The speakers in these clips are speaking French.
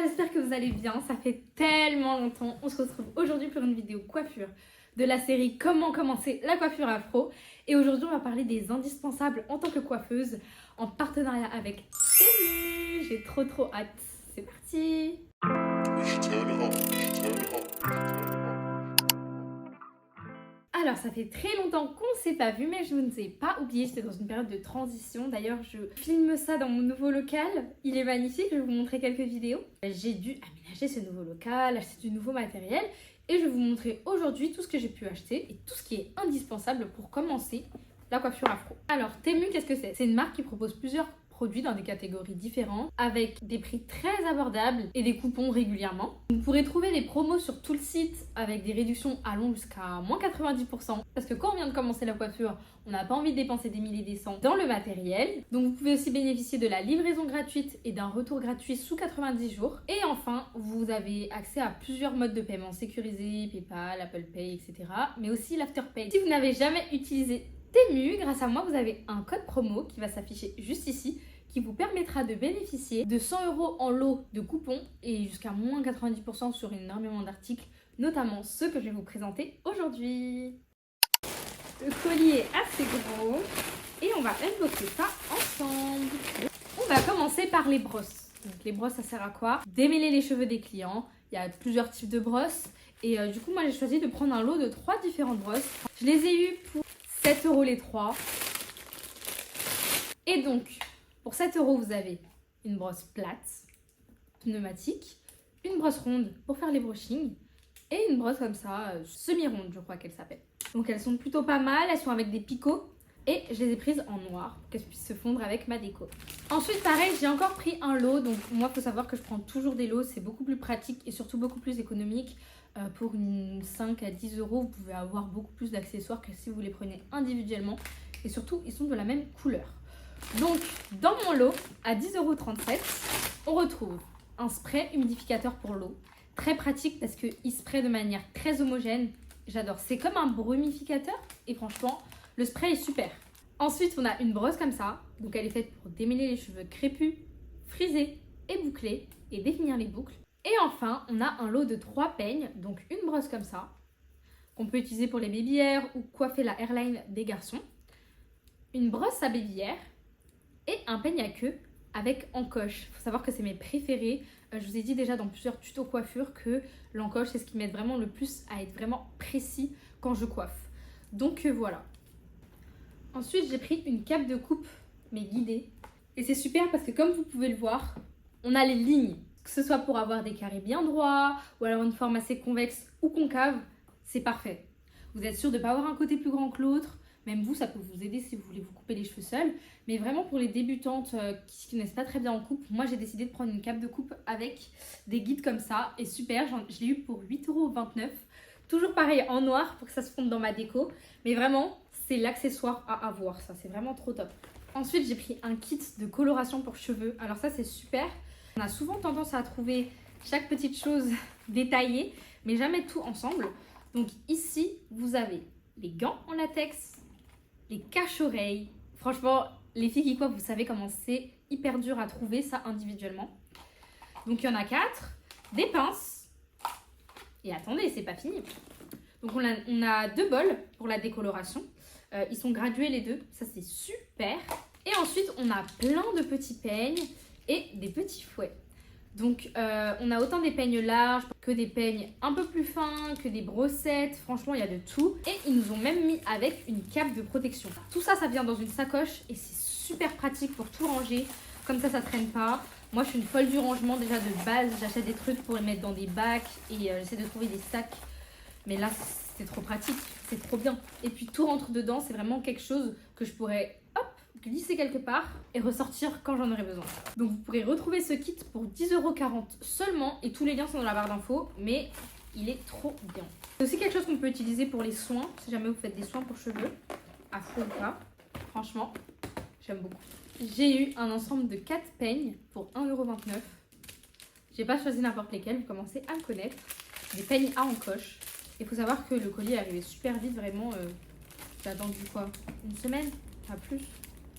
j'espère que vous allez bien, ça fait tellement longtemps. On se retrouve aujourd'hui pour une vidéo coiffure de la série Comment commencer la coiffure afro. Et aujourd'hui on va parler des indispensables en tant que coiffeuse en partenariat avec Temu. J'ai trop hâte, c'est parti. Alors ça fait très longtemps qu'on ne s'est pas vu, mais je ne vous ai pas oublié, j'étais dans une période de transition. D'ailleurs je filme ça dans mon nouveau local, il est magnifique, je vais vous montrer quelques vidéos. J'ai dû aménager ce nouveau local, acheter du nouveau matériel et je vais vous montrer aujourd'hui tout ce que j'ai pu acheter et tout ce qui est indispensable pour commencer la coiffure afro. Alors Temu, qu'est-ce que c'est? C'est une marque qui propose plusieurs produits dans des catégories différentes avec des prix très abordables et des coupons régulièrement. Vous pourrez trouver des promos sur tout le site avec des réductions allant jusqu'à moins 90% parce que quand on vient de commencer la coiffure, on n'a pas envie de dépenser des milliers et des cents dans le matériel. Donc vous pouvez aussi bénéficier de la livraison gratuite et d'un retour gratuit sous 90 jours. Et enfin, vous avez accès à plusieurs modes de paiement sécurisés, PayPal, Apple Pay, etc. Mais aussi l'Afterpay. Si vous n'avez jamais utilisé Temu, grâce à moi, vous avez un code promo qui va s'afficher juste ici, qui vous permettra de bénéficier de 100 € en lot de coupons et jusqu'à moins 90% sur énormément d'articles, notamment ceux que je vais vous présenter aujourd'hui. Le colis est assez gros et on va unboxer ça ensemble. On va commencer par les brosses. Donc les brosses, ça sert à quoi? Démêler les cheveux des clients. Il y a plusieurs types de brosses et du coup, moi j'ai choisi de prendre un lot de 3 différentes brosses. Je les ai eues pour 7 € les 3. Et donc, pour 7 €, vous avez une brosse plate, pneumatique, une brosse ronde pour faire les brushings et une brosse comme ça, semi-ronde, je crois qu'elle s'appelle. Donc elles sont plutôt pas mal, elles sont avec des picots et je les ai prises en noir pour qu'elles puissent se fondre avec ma déco. Ensuite, pareil, j'ai encore pris un lot. Donc moi, il faut savoir que je prends toujours des lots, c'est beaucoup plus pratique et surtout beaucoup plus économique. Pour une 5 à 10 €, vous pouvez avoir beaucoup plus d'accessoires que si vous les prenez individuellement. Et surtout, ils sont de la même couleur. Donc, dans mon lot, à 10,37 €, on retrouve un spray humidificateur pour l'eau. Très pratique parce qu'il spray de manière très homogène. J'adore. C'est comme un brumificateur et franchement, le spray est super. Ensuite, on a une brosse comme ça. Donc, elle est faite pour démêler les cheveux crépus, frisés et bouclés et définir les boucles. Et enfin, on a un lot de 3 peignes, donc une brosse comme ça, qu'on peut utiliser pour les baby hairs ou coiffer la hairline des garçons. Une brosse à baby hair et un peigne à queue avec encoche. Il faut savoir que c'est mes préférés. Je vous ai dit déjà dans plusieurs tutos coiffure que l'encoche, c'est ce qui m'aide vraiment le plus à être vraiment précis quand je coiffe. Donc voilà. Ensuite, j'ai pris une cape de coupe, mais guidée. Et c'est super parce que comme vous pouvez le voir, on a les lignes. Que ce soit pour avoir des carrés bien droits ou alors une forme assez convexe ou concave, c'est parfait. Vous êtes sûr de ne pas avoir un côté plus grand que l'autre. Même vous, ça peut vous aider si vous voulez vous couper les cheveux seuls. Mais vraiment pour les débutantes qui ne connaissent pas très bien en coupe, moi j'ai décidé de prendre une cape de coupe avec des guides comme ça. Et super, je l'ai eu pour 8,29 €. Toujours pareil en noir pour que ça se fonde dans ma déco. Mais vraiment, c'est l'accessoire à avoir. Ça, c'est vraiment trop top. Ensuite, j'ai pris un kit de coloration pour cheveux. Alors ça, c'est super. On a souvent tendance à trouver chaque petite chose détaillée, mais jamais tout ensemble. Donc ici, vous avez les gants en latex, les cache-oreilles. Franchement, les filles qui coiffent, vous savez comment c'est hyper dur à trouver ça individuellement. Donc il y en a 4, des pinces. Et attendez, c'est pas fini. Donc on a 2 bols pour la décoloration. Ils sont gradués les deux, ça c'est super. Et ensuite, on a plein de petits peignes et des petits fouets. Donc on a autant des peignes larges que des peignes un peu plus fins, que des brossettes. Franchement, il y a de tout. Et ils nous ont même mis avec une cape de protection. Tout ça, ça vient dans une sacoche et c'est super pratique pour tout ranger. Comme ça traîne pas. Moi, je suis une folle du rangement. Déjà de base, j'achète des trucs pour les mettre dans des bacs et j'essaie de trouver des sacs. Mais là, c'est trop pratique. C'est trop bien. Et puis tout rentre dedans. C'est vraiment quelque chose que je pourrais glisser quelque part et ressortir quand j'en aurai besoin. Donc vous pourrez retrouver ce kit pour 10,40 € seulement et tous les liens sont dans la barre d'infos, mais il est trop bien. C'est aussi quelque chose qu'on peut utiliser pour les soins, si jamais vous faites des soins pour cheveux, afro ou pas. Franchement, j'aime beaucoup. J'ai eu un ensemble de 4 peignes pour 1,29 €. J'ai pas choisi n'importe lesquels, vous commencez à me connaître. Des peignes à encoche. Il faut savoir que le colis est arrivé super vite, vraiment. J'ai attendu quoi? Une semaine? Pas plus.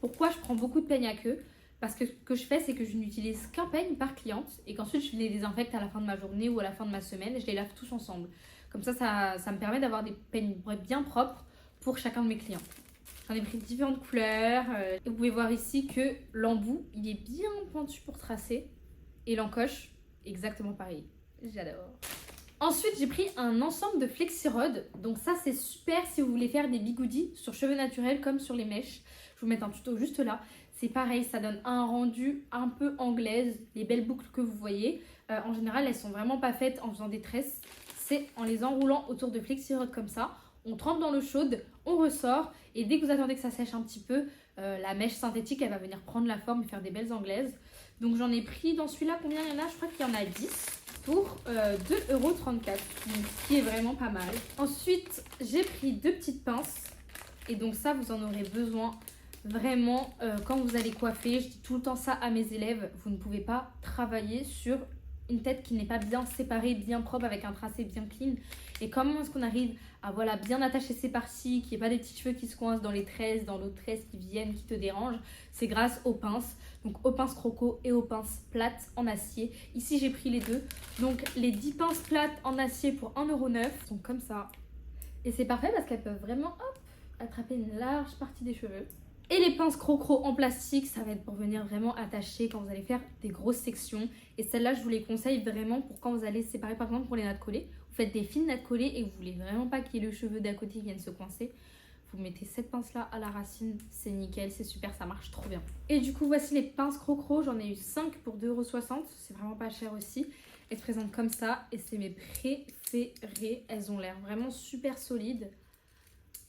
Pourquoi je prends beaucoup de peignes à queue? Parce que ce que je fais, c'est que je n'utilise qu'un peigne par cliente et qu'ensuite je les désinfecte à la fin de ma journée ou à la fin de ma semaine et je les lave tous ensemble. Comme ça me permet d'avoir des peignes bien propres pour chacun de mes clients. J'en ai pris différentes couleurs. Et vous pouvez voir ici que l'embout, il est bien pointu pour tracer. Et l'encoche, exactement pareil. J'adore. Ensuite, j'ai pris un ensemble de flexi-rods. Donc ça, c'est super si vous voulez faire des bigoudis sur cheveux naturels comme sur les mèches. Je vous mets un tuto juste là. C'est pareil, ça donne un rendu un peu anglaise. Les belles boucles que vous voyez, en général, elles sont vraiment pas faites en faisant des tresses. C'est en les enroulant autour de flexi-rods comme ça. On trempe dans l'eau chaude, on ressort. Et dès que vous attendez que ça sèche un petit peu, la mèche synthétique, elle va venir prendre la forme et faire des belles anglaises. Donc j'en ai pris dans celui-là, combien il y en a? Je crois qu'il y en a 10 pour 2,34 €. Donc ce qui est vraiment pas mal. Ensuite, j'ai pris 2 petites pinces. Et donc ça, vous en aurez besoin. Vraiment, quand vous allez coiffer, je dis tout le temps ça à mes élèves, vous ne pouvez pas travailler sur une tête qui n'est pas bien séparée, bien propre, avec un tracé bien clean. Et comment est-ce qu'on arrive à bien attacher ces parties, qu'il n'y ait pas des petits cheveux qui se coincent dans les tresses, dans l'autre tresse qui viennent, qui te dérangent? C'est grâce aux pinces. Donc aux pinces croco et aux pinces plates en acier. Ici, j'ai pris les deux. Donc les 10 pinces plates en acier pour 1,09 € sont comme ça. Et c'est parfait parce qu'elles peuvent vraiment attraper une large partie des cheveux. Et les pinces crocro en plastique, ça va être pour venir vraiment attacher quand vous allez faire des grosses sections. Et celles-là, je vous les conseille vraiment pour quand vous allez séparer, par exemple pour les nattes collées. Vous faites des fines nattes collées et vous voulez vraiment pas qu'il y ait le cheveu d'à côté qui vienne se coincer. Vous mettez cette pince-là à la racine, c'est nickel, c'est super, ça marche trop bien. Et du coup, voici les pinces crocro. J'en ai eu 5 pour 2,60 €. C'est vraiment pas cher aussi. Elles se présentent comme ça et c'est mes préférées. Elles ont l'air vraiment super solides.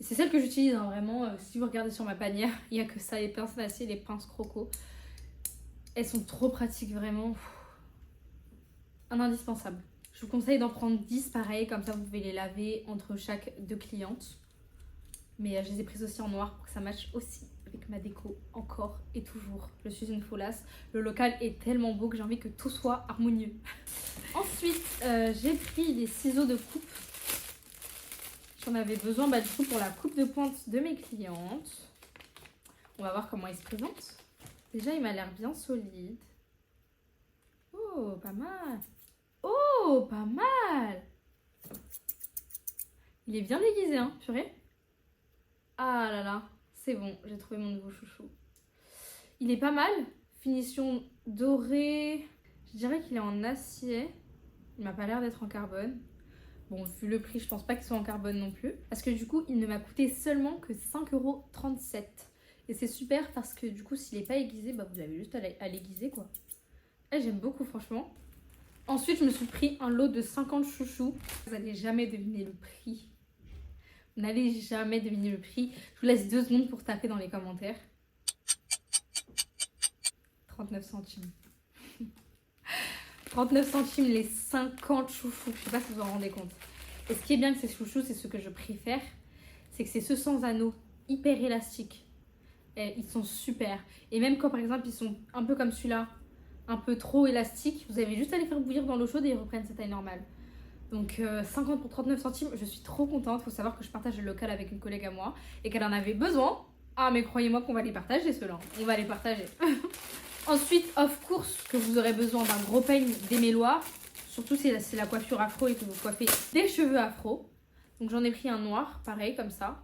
C'est celle que j'utilise, hein, vraiment. Si vous regardez sur ma panière, il n'y a que ça, les pinces d'acier, les pinces croco. Elles sont trop pratiques, vraiment. Un indispensable. Je vous conseille d'en prendre 10 pareil, comme ça vous pouvez les laver entre chaque 2 clientes. Mais je les ai prises aussi en noir pour que ça matche aussi avec ma déco encore et toujours. Je suis une folasse. Le local est tellement beau que j'ai envie que tout soit harmonieux. Ensuite, j'ai pris des ciseaux de coupe. J'en avais besoin du coup pour la coupe de pointe de mes clientes. On va voir comment il se présente. Déjà, il m'a l'air bien solide. Oh, pas mal. Oh, pas mal. Il est bien déguisé, hein, purée. Ah là là, c'est bon, j'ai trouvé mon nouveau chouchou. Il est pas mal. Finition dorée. Je dirais qu'il est en acier. Il m'a pas l'air d'être en carbone. Bon, vu le prix, je pense pas qu'il soit en carbone non plus. Parce que du coup, il ne m'a coûté seulement que 5,37 €. Et c'est super parce que du coup, s'il n'est pas aiguisé, vous avez juste à l'aiguiser quoi. Et j'aime beaucoup franchement. Ensuite, je me suis pris un lot de 50 chouchous. Vous n'allez jamais deviner le prix. Vous n'allez jamais deviner le prix. Je vous laisse 2 secondes pour taper dans les commentaires. 39 centimes. 39 centimes les 50 chouchous. Je sais pas si vous vous en rendez compte. Et ce qui est bien avec ces chouchous, c'est ce que je préfère. C'est que c'est ceux sans anneaux. Hyper élastiques. Et ils sont super. Et même quand par exemple ils sont un peu comme celui-là, un peu trop élastiques, vous avez juste à les faire bouillir dans l'eau chaude et ils reprennent sa taille normale. Donc 50 pour 39 centimes, je suis trop contente. Il faut savoir que je partage le local avec une collègue à moi et qu'elle en avait besoin. Ah mais croyez-moi qu'on va les partager ceux-là. On va les partager. Ensuite, of course, que vous aurez besoin d'un gros peigne démêloir. Surtout si c'est la coiffure afro et que vous coiffez des cheveux afro. Donc j'en ai pris un noir, pareil, comme ça.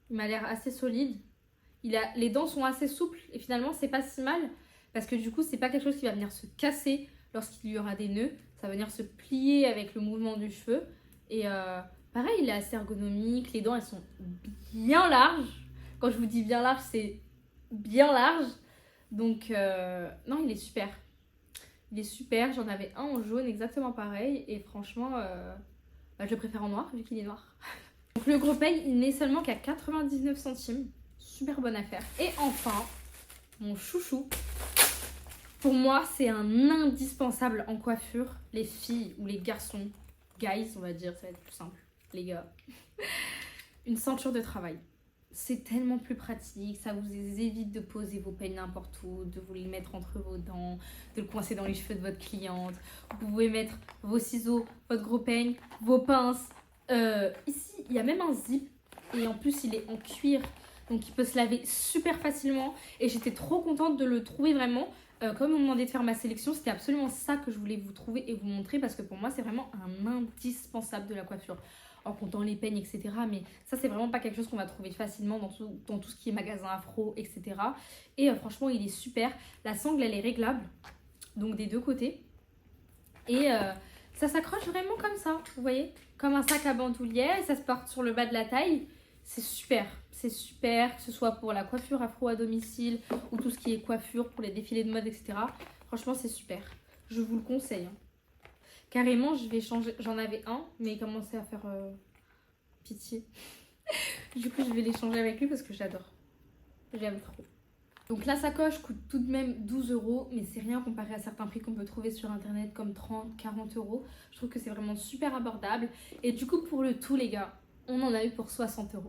Il m'a l'air assez solide. Les dents sont assez souples et finalement c'est pas si mal. Parce que du coup, c'est pas quelque chose qui va venir se casser lorsqu'il y aura des nœuds. Ça va venir se plier avec le mouvement du cheveu. Et pareil, il est assez ergonomique. Les dents, elles sont bien larges. Quand je vous dis bien large, c'est bien large. Donc, non, il est super. Il est super. J'en avais un en jaune, exactement pareil. Et franchement, je le préfère en noir, vu qu'il est noir. Donc, le gros peigne, il n'est seulement qu'à 99 centimes. Super bonne affaire. Et enfin, mon chouchou. Pour moi, c'est un indispensable en coiffure. Les filles ou les garçons, guys, on va dire, ça va être plus simple, les gars. Une ceinture de travail. C'est tellement plus pratique, ça vous évite de poser vos peignes n'importe où, de vous les mettre entre vos dents, de le coincer dans les cheveux de votre cliente. Vous pouvez mettre vos ciseaux, votre gros peigne, vos pinces. Ici, il y a même un zip et en plus, il est en cuir. Donc il peut se laver super facilement. Et j'étais trop contente de le trouver vraiment. Comme on me demandait de faire ma sélection, c'était absolument ça que je voulais vous trouver et vous montrer. Parce que pour moi, c'est vraiment un indispensable de la coiffure. En comptant les peignes, etc. Mais ça, c'est vraiment pas quelque chose qu'on va trouver facilement dans tout ce qui est magasin afro, etc. Et franchement, il est super. La sangle, elle est réglable. Donc des deux côtés. Et ça s'accroche vraiment comme ça, vous voyez, comme un sac à bandoulière. Et ça se porte sur le bas de la taille. C'est super, que ce soit pour la coiffure afro à domicile ou tout ce qui est coiffure pour les défilés de mode, etc. Franchement, c'est super. Je vous le conseille. Carrément, je vais changer. J'en avais un, mais il commençait à faire pitié. Du coup, je vais les changer avec lui parce que j'adore. J'aime trop. Donc la sacoche coûte tout de même 12 €, mais c'est rien comparé à certains prix qu'on peut trouver sur internet comme 30, 40 €. Je trouve que c'est vraiment super abordable. Et du coup, pour le tout, les gars, on en a eu pour 60 €.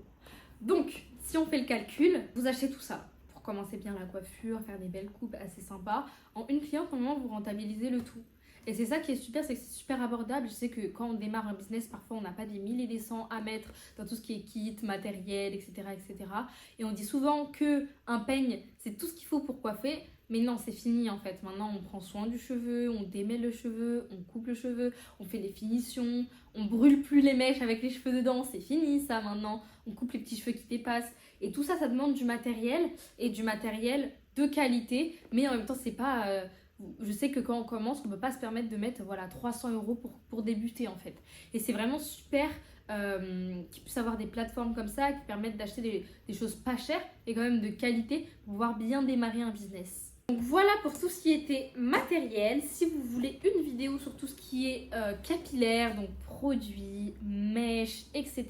Donc, si on fait le calcul, vous achetez tout ça pour commencer bien la coiffure, faire des belles coupes assez sympas. En une cliente, normalement, vous rentabilisez le tout. Et c'est ça qui est super, c'est que c'est super abordable. Je sais que quand on démarre un business, parfois on n'a pas des 1000 et des cents à mettre dans tout ce qui est kit, matériel, etc. etc. Et on dit souvent que un peigne, c'est tout ce qu'il faut pour coiffer. Mais non, c'est fini en fait. Maintenant, on prend soin du cheveu, on démêle le cheveu, on coupe le cheveu, on fait des finitions, on brûle plus les mèches avec les cheveux dedans. C'est fini ça maintenant. On coupe les petits cheveux qui dépassent. Et tout ça, ça demande du matériel et du matériel de qualité. Mais en même temps, c'est pas... je sais que quand on commence, on ne peut pas se permettre de mettre 300 € pour débuter en fait. Et c'est vraiment super qu'il puisse avoir des plateformes comme ça qui permettent d'acheter des choses pas chères et quand même de qualité pour pouvoir bien démarrer un business. Donc voilà pour tout ce qui était matériel. Si vous voulez une vidéo sur tout ce qui est capillaire, donc produits, mèches, etc.,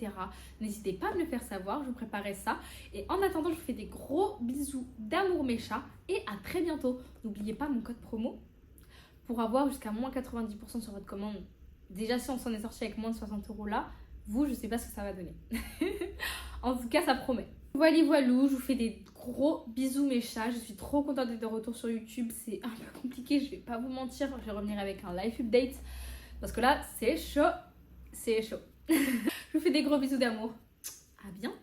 n'hésitez pas à me le faire savoir, je vous préparerai ça. Et en attendant, je vous fais des gros bisous d'amour mes chats et à très bientôt. N'oubliez pas mon code promo pour avoir jusqu'à moins 90% sur votre commande. Déjà, si on s'en est sorti avec moins de 60 € là, vous, je sais pas ce que ça va donner. En tout cas, ça promet. Voilà, voilou, je vous fais des gros bisous mes chats. Je suis trop contente d'être de retour sur YouTube. C'est un peu compliqué, je vais pas vous mentir. Je vais revenir avec un live update. Parce que là, c'est chaud. C'est chaud. Je vous fais des gros bisous d'amour. À bientôt.